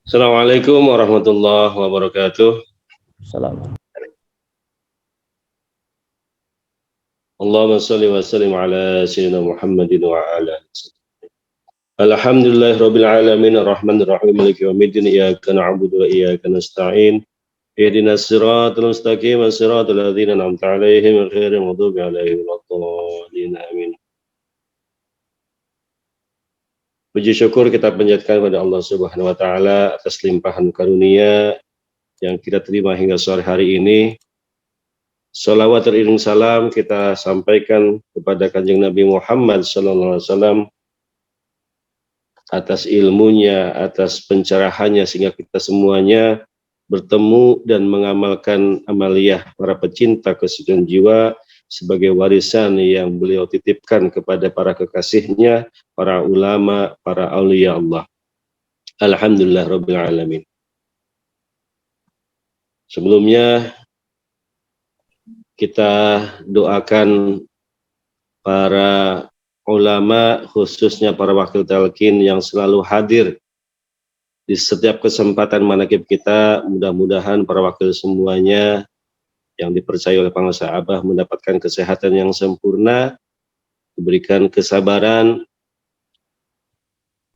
Assalamualaikum warahmatullahi wabarakatuh. Salam. Allahumma salli wa sallim ala sayyidina Muhammadin wa ala Alhamdulillahi rabbil alamin arrahmanir rahim maliki yaumiddin iyyaka na'budu wa iyyaka nasta'in ihdinas siratal mustaqim siratal ladzina an'amta 'alaihim ghairil maghdubi 'alaihim waladdallin amin. Puji syukur kita panjatkan kepada Allah Subhanahu wa taala atas limpahan karunia yang kita terima hingga sore hari ini. Salawat teriring salam kita sampaikan kepada Kanjeng Nabi Muhammad SAW atas ilmunya, atas pencerahannya sehingga kita semuanya bertemu dan mengamalkan amaliyah para pecinta kesucian jiwa sebagai warisan yang beliau titipkan kepada para kekasihnya, para ulama, para aulia Allah. Alhamdulillah Rabbil Alamin. Sebelumnya kita doakan para ulama, khususnya para wakil talqin yang selalu hadir di setiap kesempatan manaqib kita. Mudah-mudahan para wakil semuanya yang dipercaya oleh penguasa Abah mendapatkan kesehatan yang sempurna, diberikan kesabaran,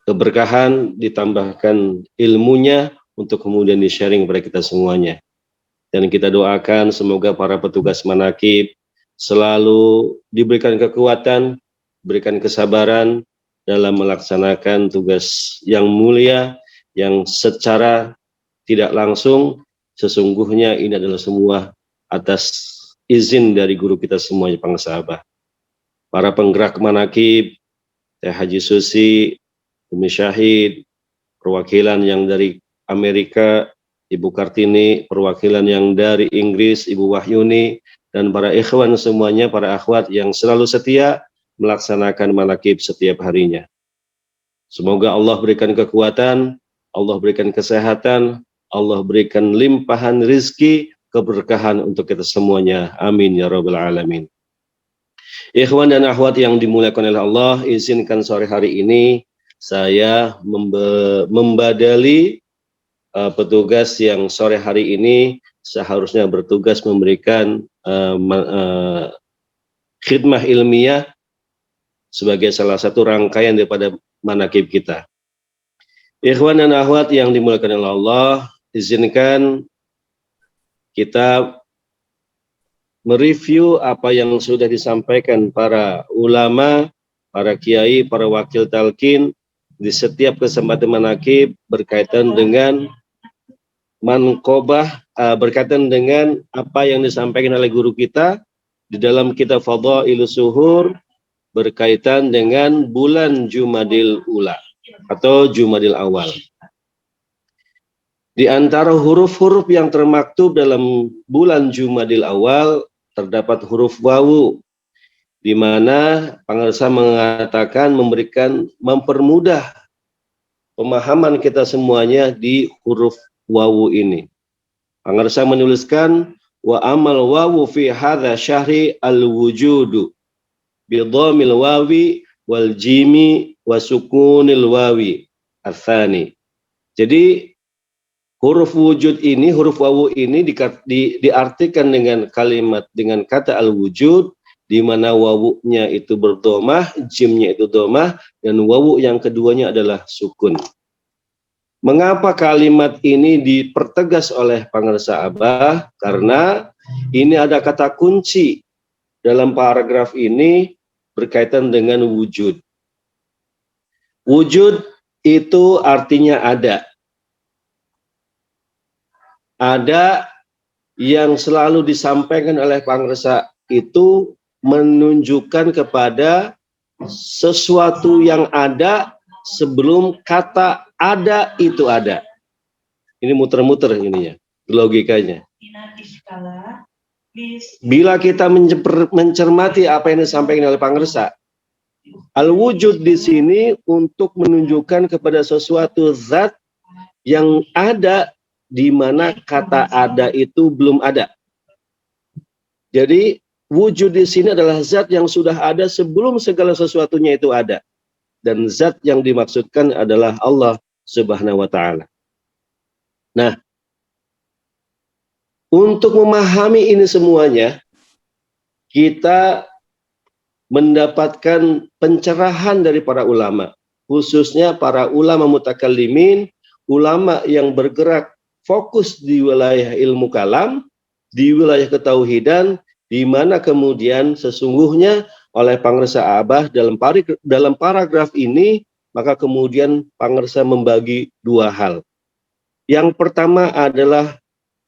keberkahan, ditambahkan ilmunya untuk kemudian di-sharing kepada kita semuanya. Dan kita doakan semoga para petugas manaqib selalu diberikan kekuatan, berikan kesabaran dalam melaksanakan tugas yang mulia, yang secara tidak langsung sesungguhnya ini adalah semua atas izin dari guru kita semuanya, pengusaha. Para penggerak manaqib, Teh Haji Susi, Umi Syahid, perwakilan yang dari Amerika, Ibu Kartini, perwakilan yang dari Inggris, Ibu Wahyuni, dan para ikhwan semuanya, para akhwat yang selalu setia melaksanakan manaqib setiap harinya. Semoga Allah berikan kekuatan, Allah berikan kesehatan, Allah berikan limpahan rizki, keberkahan untuk kita semuanya. Amin ya rabbal alamin. Ikhwan dan akhwat yang dimuliakan oleh Allah, izinkan sore hari ini saya membadali petugas yang sore hari ini seharusnya bertugas memberikan khidmah ilmiah sebagai salah satu rangkaian daripada manaqib kita. Ikhwan dan akhwat yang dimuliakan oleh Allah, izinkan kita mereview apa yang sudah disampaikan para ulama, para kiai, para wakil talqin di setiap kesempatan manaqib berkaitan dengan manqobah, berkaitan dengan apa yang disampaikan oleh guru kita di dalam kitab Fadhailus Suhur berkaitan dengan bulan Jumadil Ula atau Jumadil Awal. Di antara huruf-huruf yang termaktub dalam bulan Jumadil Awal terdapat huruf wawu, di mana pengarsa mengatakan mempermudah pemahaman kita semuanya di huruf wawu ini. Pengarsa menuliskan wa amal wawu fi hadza syahri al-wujudu bi dhammil wawi wal jimi wa sukunil wawi ats-tsani. Jadi huruf wujud ini, huruf wawu ini diartikan dengan kalimat, dengan kata al-wujud, di mana wawunya itu berdhamah, jimnya itu dhamah, dan wawu yang keduanya adalah sukun. Mengapa kalimat ini dipertegas oleh pengarsa Abah? Karena ini ada kata kunci dalam paragraf ini berkaitan dengan wujud. Wujud itu artinya ada. Ada yang selalu disampaikan oleh pengarsa itu menunjukkan kepada sesuatu yang ada sebelum kata ada itu ada. Ini muter-muter ininya, logikanya. Bila kita mencermati apa yang disampaikan oleh pengarsa, al-wujud di sini untuk menunjukkan kepada sesuatu zat yang ada di mana kata ada itu belum ada. Jadi wujud di sini adalah zat yang sudah ada sebelum segala sesuatunya itu ada. Dan zat yang dimaksudkan adalah Allah Subhanahu wa ta'ala. Nah, untuk memahami ini semuanya, kita mendapatkan pencerahan dari para ulama, khususnya para ulama mutakallimin, ulama yang bergerak fokus di wilayah ilmu kalam, di wilayah ketauhidan, di mana kemudian sesungguhnya oleh Pangersa Abah dalam paragraf ini, maka kemudian Pangersa membagi dua hal. Yang pertama adalah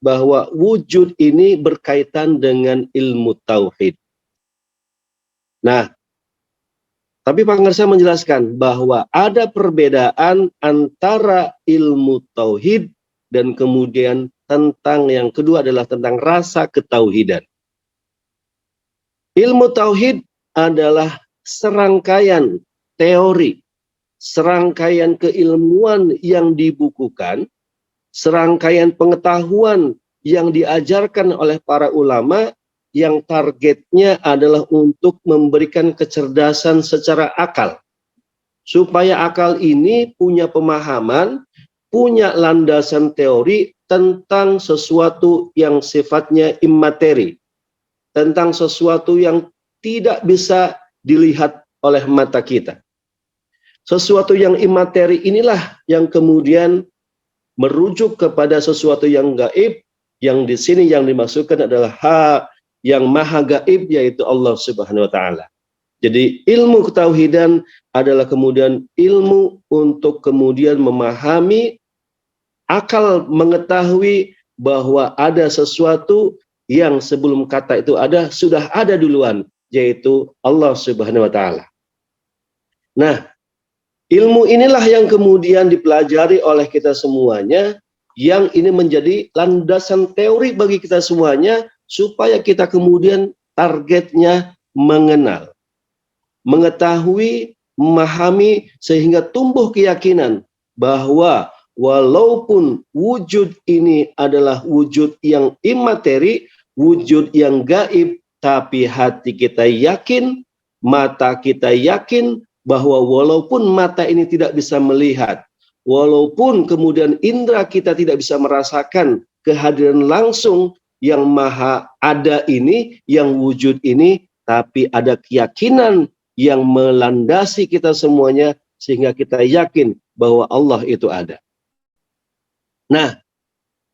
bahwa wujud ini berkaitan dengan ilmu tauhid. Nah, tapi Pangersa menjelaskan bahwa ada perbedaan antara ilmu tauhid dan kemudian tentang yang kedua adalah tentang rasa ketauhidan. Ilmu tauhid adalah serangkaian teori, serangkaian keilmuan yang dibukukan, serangkaian pengetahuan yang diajarkan oleh para ulama yang targetnya adalah untuk memberikan kecerdasan secara akal. Supaya akal ini punya pemahaman, punya landasan teori tentang sesuatu yang sifatnya immateri, tentang sesuatu yang tidak bisa dilihat oleh mata kita. Sesuatu yang immateri inilah yang kemudian merujuk kepada sesuatu yang gaib, yang di sini yang dimaksudkan adalah yang maha gaib, yaitu Allah Subhanahu wa Ta'ala. Jadi ilmu ketauhidan adalah kemudian ilmu untuk kemudian memahami, akal mengetahui bahwa ada sesuatu yang sebelum kata itu ada, sudah ada duluan, yaitu Allah Subhanahu wa Ta'ala. Nah, ilmu inilah yang kemudian dipelajari oleh kita semuanya, yang ini menjadi landasan teori bagi kita semuanya, supaya kita kemudian targetnya mengenal, mengetahui, memahami, sehingga tumbuh keyakinan bahwa walaupun wujud ini adalah wujud yang immateri, wujud yang gaib, tapi hati kita yakin, mata kita yakin bahwa walaupun mata ini tidak bisa melihat, walaupun kemudian indera kita tidak bisa merasakan kehadiran langsung yang maha ada ini, yang wujud ini, tapi ada keyakinan yang melandasi kita semuanya sehingga kita yakin bahwa Allah itu ada. Nah,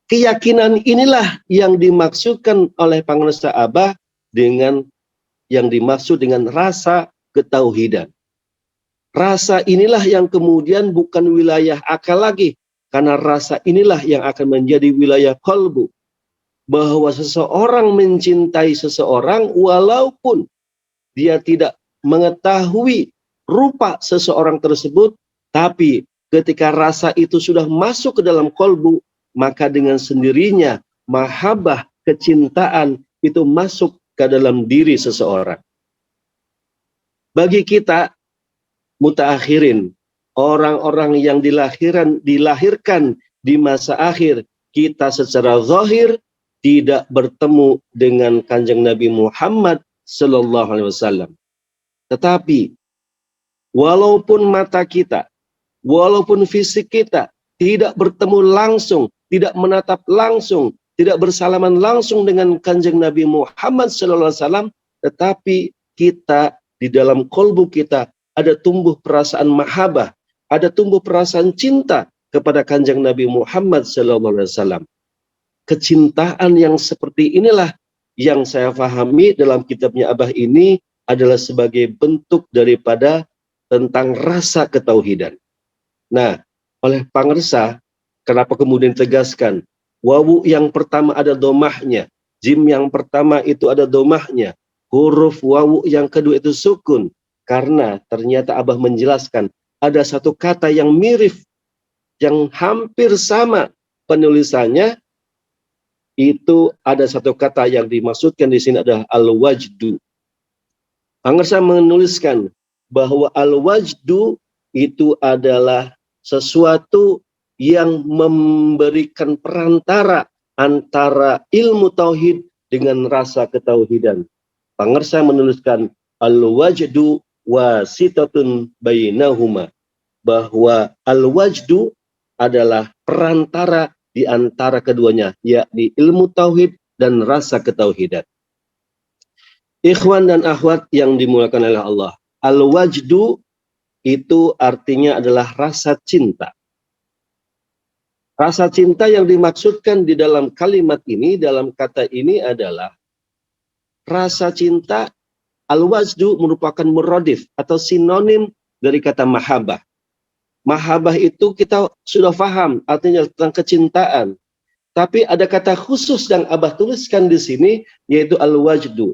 keyakinan inilah yang dimaksudkan oleh Pangersa Abah dengan yang dimaksud dengan rasa ketauhidan. Rasa inilah yang kemudian bukan wilayah akal lagi, karena rasa inilah yang akan menjadi wilayah qalbu. Bahwa seseorang mencintai seseorang walaupun dia tidak mengetahui rupa seseorang tersebut, tapi ketika rasa itu sudah masuk ke dalam qalbu, maka dengan sendirinya mahabbah, kecintaan itu masuk ke dalam diri seseorang. Bagi kita mutaakhirin, orang-orang yang dilahirkan di masa akhir, kita secara zahir tidak bertemu dengan Kanjeng Nabi Muhammad sallallahu alaihi wasallam. Tetapi walaupun mata kita, walaupun fisik kita tidak bertemu langsung, tidak menatap langsung, tidak bersalaman langsung dengan Kanjeng Nabi Muhammad sallallahu alaihi wasallam, tetapi kita di dalam kolbu kita ada tumbuh perasaan mahabbah, ada tumbuh perasaan cinta kepada Kanjeng Nabi Muhammad sallallahu alaihi wasallam. Kecintaan yang seperti inilah yang saya pahami dalam kitabnya Abah ini adalah sebagai bentuk daripada tentang rasa ketauhidan. Nah, oleh Pangersa, kenapa kemudian ditegaskan wawu yang pertama ada domahnya, jim yang pertama itu ada domahnya, huruf wawu yang kedua itu sukun, karena ternyata Abah menjelaskan ada satu kata yang mirip, yang hampir sama penulisannya, itu ada satu kata yang dimaksudkan di sini adalah al-wajdu. Pangersa menuliskan bahwa al-wajdu itu adalah sesuatu yang memberikan perantara antara ilmu tauhid dengan rasa ketauhidan. Pangersa menuliskan al-wajdu wasitatun bainahuma, bahwa al-wajdu adalah perantara di antara keduanya, yakni ilmu tauhid dan rasa ketauhidan. Ikhwan dan akhwat yang dimuliakan oleh Allah, al-wajdu itu artinya adalah rasa cinta. Rasa cinta yang dimaksudkan di dalam kalimat ini, dalam kata ini adalah rasa cinta. Al-wajdu merupakan muradif atau sinonim dari kata mahabbah. Mahabbah itu kita sudah paham artinya tentang kecintaan. Tapi ada kata khusus yang Abah tuliskan di sini, yaitu al-wajdu.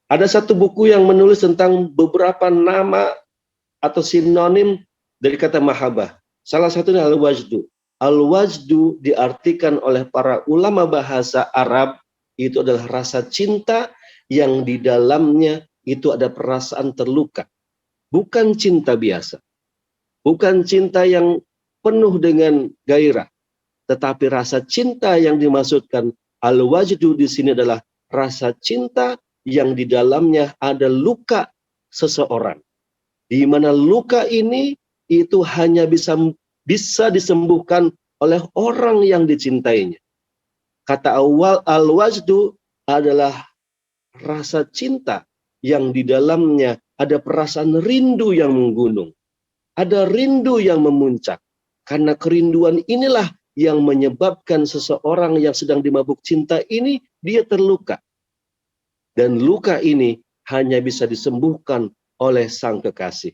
Ada satu buku yang menulis tentang beberapa nama atau sinonim dari kata mahabbah. Salah satunya al-wajdu. Al-wajdu diartikan oleh para ulama bahasa Arab itu adalah rasa cinta yang di dalamnya itu ada perasaan terluka. Bukan cinta biasa. Bukan cinta yang penuh dengan gairah. Tetapi rasa cinta yang dimaksudkan al-wajdu di sini adalah rasa cinta yang di dalamnya ada luka seseorang. Di mana luka ini itu hanya bisa disembuhkan oleh orang yang dicintainya. Kata awal al-wajdu adalah rasa cinta yang di dalamnya ada perasaan rindu yang menggunung. Ada rindu yang memuncak. Karena kerinduan inilah yang menyebabkan seseorang yang sedang dimabuk cinta ini, dia terluka. Dan luka ini hanya bisa disembuhkan oleh sang kekasih.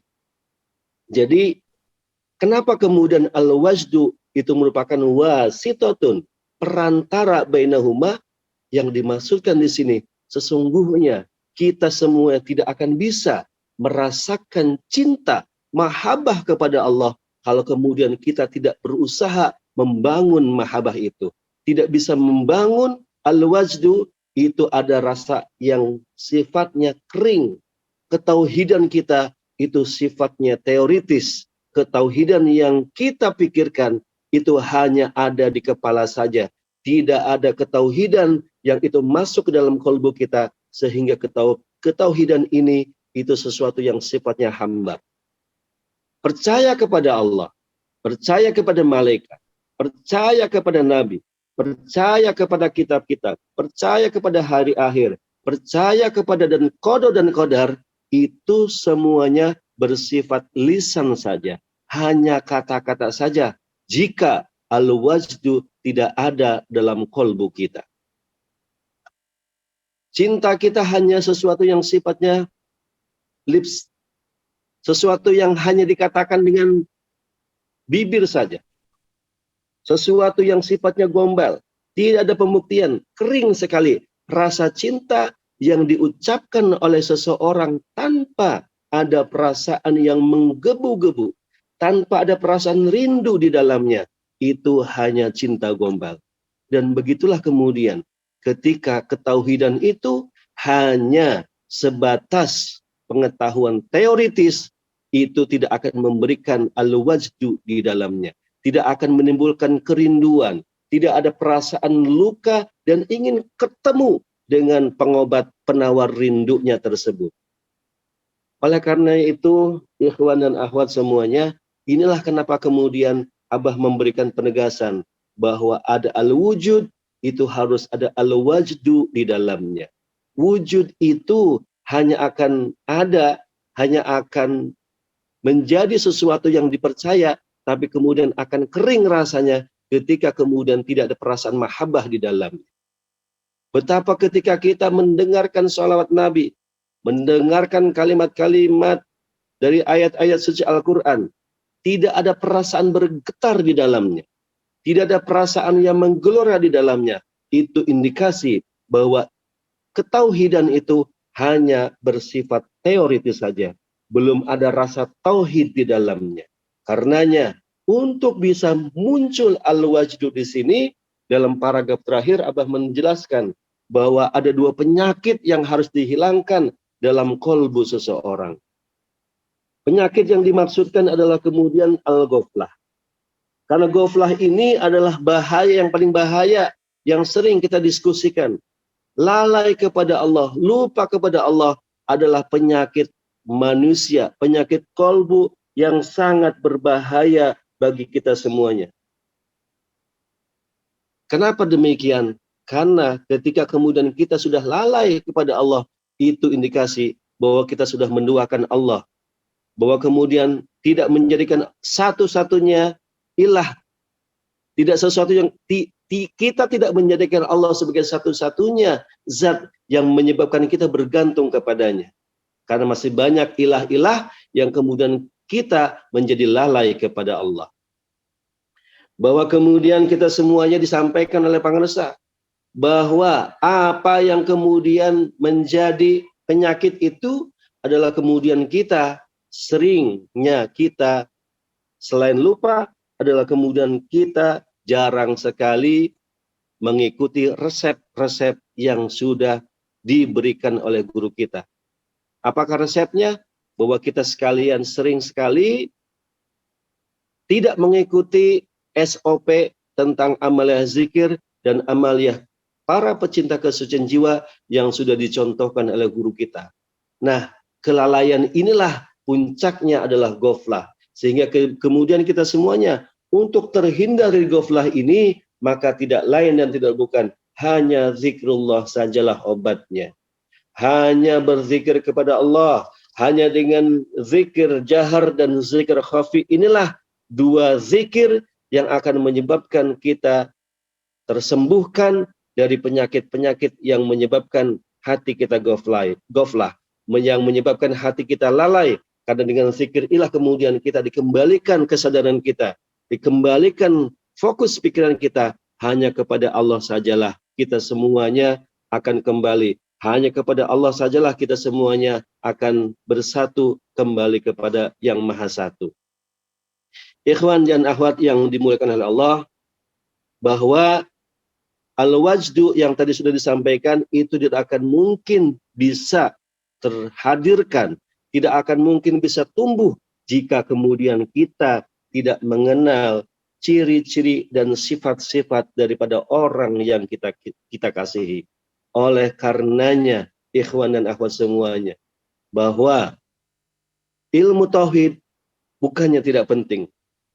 Jadi, kenapa kemudian al-wajdu itu merupakan wasitotun, perantara bainahuma, yang dimaksudkan di sini, sesungguhnya kita semua tidak akan bisa merasakan cinta, mahabbah kepada Allah kalau kemudian kita tidak berusaha membangun mahabbah itu. Tidak bisa membangun al-wajdu, itu ada rasa yang sifatnya kering. Ketauhidan kita itu sifatnya teoritis. Ketauhidan yang kita pikirkan itu hanya ada di kepala saja. Tidak ada ketauhidan yang itu masuk ke dalam kalbu kita, sehingga ketauhidan ini itu sesuatu yang sifatnya hamba. Percaya kepada Allah, percaya kepada malaikat, percaya kepada nabi, percaya kepada kitab-kitab, percaya kepada hari akhir, percaya kepada dan qadar, itu semuanya bersifat lisan saja. Hanya kata-kata saja jika al-wajdu tidak ada dalam kolbu kita. Cinta kita hanya sesuatu yang sifatnya lips, sesuatu yang hanya dikatakan dengan bibir saja. Sesuatu yang sifatnya gombal, tidak ada pembuktian, kering sekali. Rasa cinta yang diucapkan oleh seseorang tanpa ada perasaan yang menggebu-gebu, tanpa ada perasaan rindu di dalamnya, itu hanya cinta gombal. Dan begitulah kemudian ketika ketauhidan itu hanya sebatas pengetahuan teoritis, itu tidak akan memberikan al-wajdu di dalamnya. Tidak akan menimbulkan kerinduan, tidak ada perasaan luka dan ingin ketemu dengan pengobat penawar rindunya tersebut. Oleh karena itu, ikhwan dan akhwat semuanya, inilah kenapa kemudian Abah memberikan penegasan bahwa ada al-wujud, itu harus ada al-wajdu di dalamnya. Wujud itu hanya akan ada, hanya akan menjadi sesuatu yang dipercaya, tapi kemudian akan kering rasanya ketika kemudian tidak ada perasaan mahabbah di dalamnya. Betapa ketika kita mendengarkan sholawat Nabi, mendengarkan kalimat-kalimat dari ayat-ayat suci Al-Quran, tidak ada perasaan bergetar di dalamnya. Tidak ada perasaan yang menggelora di dalamnya. Itu indikasi bahwa ketauhidan itu hanya bersifat teoritis saja. Belum ada rasa tauhid di dalamnya. Karenanya, untuk bisa muncul al-wajdu di sini, dalam paragraf terakhir Abah menjelaskan bahwa ada dua penyakit yang harus dihilangkan dalam kolbu seseorang. Penyakit yang dimaksudkan adalah kemudian al-ghaflah. Karena ghaflah ini adalah bahaya yang paling bahaya yang sering kita diskusikan. Lalai kepada Allah, lupa kepada Allah adalah penyakit manusia, penyakit kolbu yang sangat berbahaya bagi kita semuanya. Kenapa demikian? Karena ketika kemudian kita sudah lalai kepada Allah, itu indikasi bahwa kita sudah menduakan Allah, bahwa kemudian tidak menjadikan satu-satunya ilah, tidak sesuatu yang kita tidak menjadikan Allah sebagai satu-satunya zat yang menyebabkan kita bergantung kepadanya. Karena masih banyak ilah-ilah yang kemudian kita menjadi lalai kepada Allah. Bahwa kemudian kita semuanya disampaikan oleh pengarsa bahwa apa yang kemudian menjadi penyakit itu adalah kemudian kita seringnya kita selain lupa adalah kemudian kita jarang sekali mengikuti resep-resep yang sudah diberikan oleh guru kita. Apakah resepnya? Bahwa kita sekalian sering sekali tidak mengikuti SOP tentang amalia zikir dan amalia para pecinta kesucian jiwa yang sudah dicontohkan oleh guru kita. Nah, kelalaian inilah puncaknya adalah ghaflah. Sehingga kemudian kita semuanya untuk terhindar dari ghaflah ini, maka tidak lain dan tidak bukan hanya zikrullah sajalah obatnya. Hanya berzikir kepada Allah, hanya dengan zikir jahar dan zikir khafi, inilah dua zikir yang akan menyebabkan kita tersembuhkan dari penyakit-penyakit yang menyebabkan hati kita ghaflah, yang menyebabkan hati kita lalai. Karena dengan zikir ilah kemudian kita dikembalikan kesadaran kita, dikembalikan fokus pikiran kita hanya kepada Allah sajalah. Kita semuanya akan kembali. Hanya kepada Allah sajalah kita semuanya akan bersatu kembali kepada yang Maha Satu. Ikhwan dan akhwat yang dimuliakan oleh Allah, bahwa al-wajdu yang tadi sudah disampaikan itu tidak akan mungkin bisa terhadirkan, tidak akan mungkin bisa tumbuh jika kemudian kita tidak mengenal ciri-ciri dan sifat-sifat daripada orang yang kita kasihi. Oleh karenanya, ikhwan dan akhwat semuanya, bahwa ilmu tauhid bukannya tidak penting.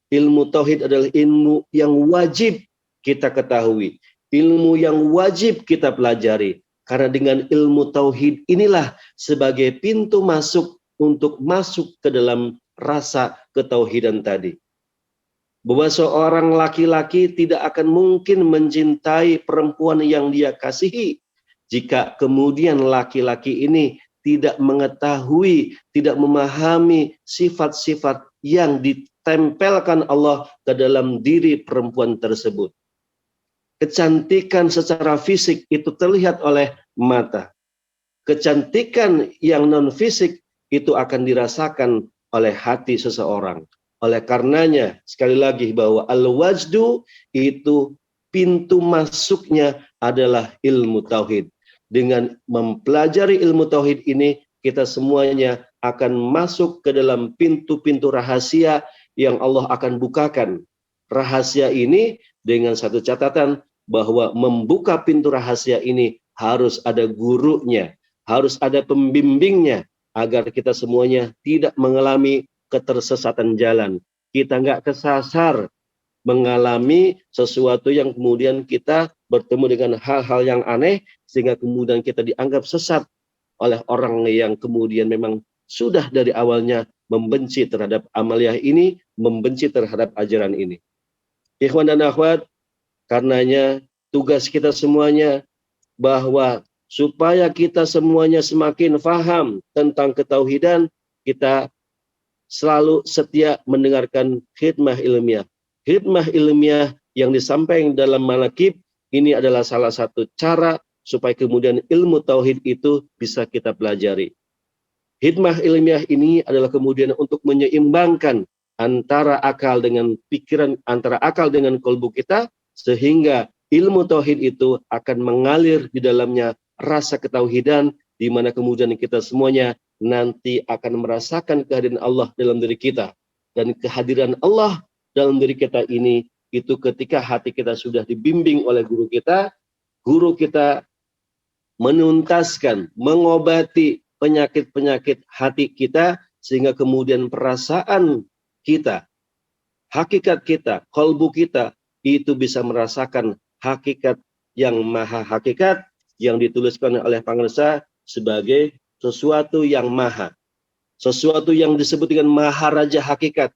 Ilmu tauhid adalah ilmu yang wajib kita ketahui, ilmu yang wajib kita pelajari. Karena dengan ilmu tauhid inilah sebagai pintu masuk untuk masuk ke dalam rasa ketauhidan tadi. Bahwa seorang laki-laki tidak akan mungkin mencintai perempuan yang dia kasihi jika kemudian laki-laki ini tidak mengetahui, tidak memahami sifat-sifat yang ditempelkan Allah ke dalam diri perempuan tersebut. Kecantikan secara fisik itu terlihat oleh mata. Kecantikan yang non-fisik itu akan dirasakan oleh hati seseorang. Oleh karenanya, sekali lagi bahwa al-wajdu itu pintu masuknya adalah ilmu tauhid. Dengan mempelajari ilmu tauhid ini, kita semuanya akan masuk ke dalam pintu-pintu rahasia yang Allah akan bukakan. Rahasia ini dengan satu catatan, bahwa membuka pintu rahasia ini harus ada gurunya, harus ada pembimbingnya, agar kita semuanya tidak mengalami ketersesatan jalan. Kita nggak kesasar mengalami sesuatu yang kemudian kita bertemu dengan hal-hal yang aneh, sehingga kemudian kita dianggap sesat oleh orang yang kemudian memang sudah dari awalnya membenci terhadap amaliah ini, membenci terhadap ajaran ini. Ikhwan dan akhwat, karenanya tugas kita semuanya bahwa supaya kita semuanya semakin faham tentang ketauhidan, kita selalu setia mendengarkan khidmah ilmiah. Khidmah ilmiah yang disampaikan dalam manaqib ini adalah salah satu cara supaya kemudian ilmu tauhid itu bisa kita pelajari. Khidmah ilmiah ini adalah kemudian untuk menyeimbangkan antara akal dengan pikiran, antara akal dengan kolbu kita, sehingga ilmu tauhid itu akan mengalir di dalamnya rasa ketauhidan, di mana kemudian kita semuanya nanti akan merasakan kehadiran Allah dalam diri kita. Dan kehadiran Allah dalam diri kita ini, itu ketika hati kita sudah dibimbing oleh guru kita menuntaskan, mengobati penyakit-penyakit hati kita, sehingga kemudian perasaan kita, hakikat kita, kolbu kita, itu bisa merasakan hakikat yang maha hakikat yang dituliskan oleh Pangersa sebagai sesuatu yang maha. Sesuatu yang disebut dengan Maharaja Hakikat.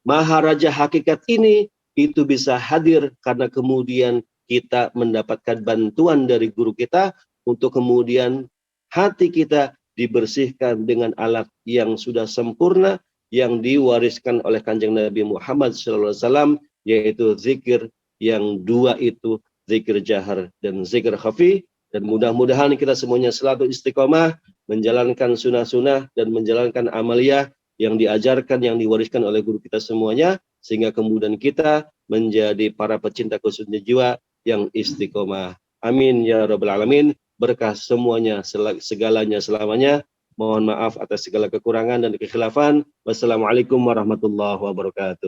Maharaja Hakikat ini itu bisa hadir karena kemudian kita mendapatkan bantuan dari guru kita untuk kemudian hati kita dibersihkan dengan alat yang sudah sempurna yang diwariskan oleh Kanjeng Nabi Muhammad SAW, yaitu zikir yang dua itu, zikir jahar dan zikir khafi. Dan mudah-mudahan kita semuanya selalu istiqomah menjalankan sunnah-sunnah dan menjalankan amaliyah yang diajarkan, yang diwariskan oleh guru kita semuanya, sehingga kemudian kita menjadi para pecinta khususnya jiwa yang istiqomah. Amin ya rabbal alamin. Berkah semuanya, segalanya, selamanya. Mohon maaf atas segala kekurangan dan kekhilafan. Wassalamualaikum warahmatullahi wabarakatuh.